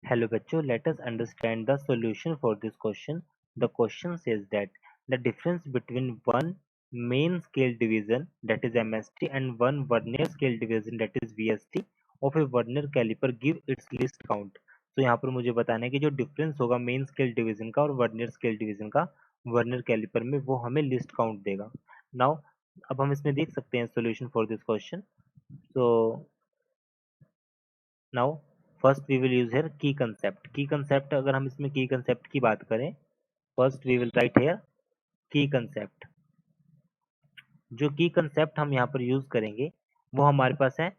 Hello बच्चों, let us understand the solution for this question. The question says that the difference between one main scale division that is MST and one vernier scale division that is VST of a vernier caliper give its least count. तो यहाँ पर मुझे बताना है कि जो difference होगा main scale division का और वर्नियर स्केल डिवीजन का वर्नियर कैलिपर में वो हमें लिस्ट काउंट देगा. नाउ अब हम इसमें देख सकते हैं solution for this question. So now first we will use here key concept. Key concept अगर हम इसमें की कंसेप्ट की बात करें, first we will write here key concept. जो की कंसेप्ट हम यहाँ पर यूज करेंगे वो हमारे पास है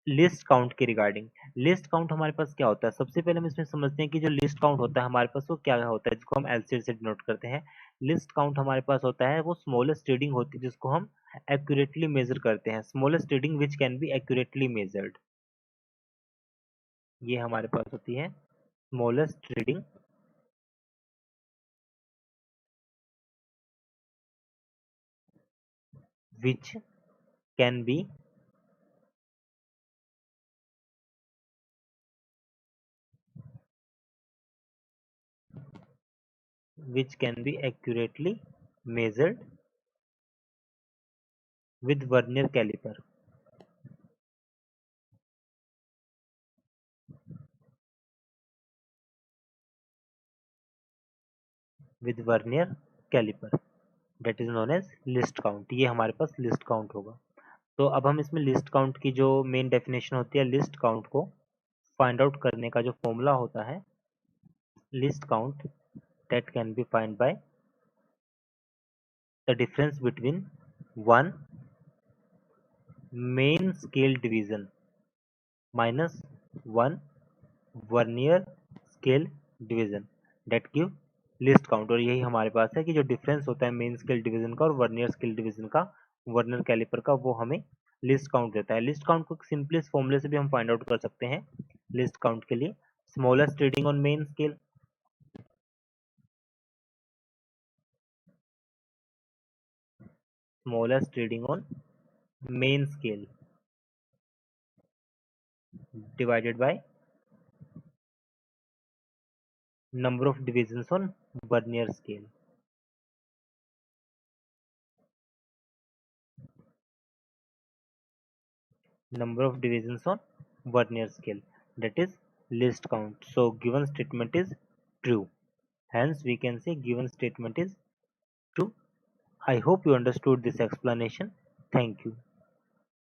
लिस्ट काउंट के रिगार्डिंग. लिस्ट काउंट हमारे पास क्या होता है, सबसे पहले हम इसमें समझते हैं कि जो लिस्ट काउंट होता है हमारे पास वो क्या होता है, जिसको हम एलसीडी से डिनोट करते हैं. लिस्ट काउंट हमारे पास होता है वो स्मॉलेस्ट रीडिंग होती है जिसको हम एक्यूरेटली मेजर करते हैं. Smallest reading which can be accurately measured, ये हमारे पास होती है smallest reading which can be accurately measured with vernier caliper. With vernier caliper that is known as list count. ये हमारे पास लिस्ट काउंट होगा. तो अब हम इसमें लिस्ट काउंट की जो मेन डेफिनेशन होती है, लिस्ट काउंट को फाइंड आउट करने का जो फॉर्मूला होता है, list count that can be found by the difference between one main scale division minus one vernier scale division that give least count. और यही हमारे पास है कि जो डिफरेंस होता है मेन स्केल डिवीजन का और वर्नियर स्केल डिवीजन का, वर्नियर कैलिपर का, वो हमें लिस्ट काउंट देता है. लिस्ट काउंट को सिंपलेस्ट फॉर्मूले से भी हम फाइंड आउट कर सकते हैं. लिस्ट काउंट के लिए smallest reading on main scale, smallest reading on main scale divided by number of divisions on vernier scale. Number of divisions on vernier scale, that is list count. So given statement is true, hence we can say given statement is true. I hope you understood this explanation. Thank you.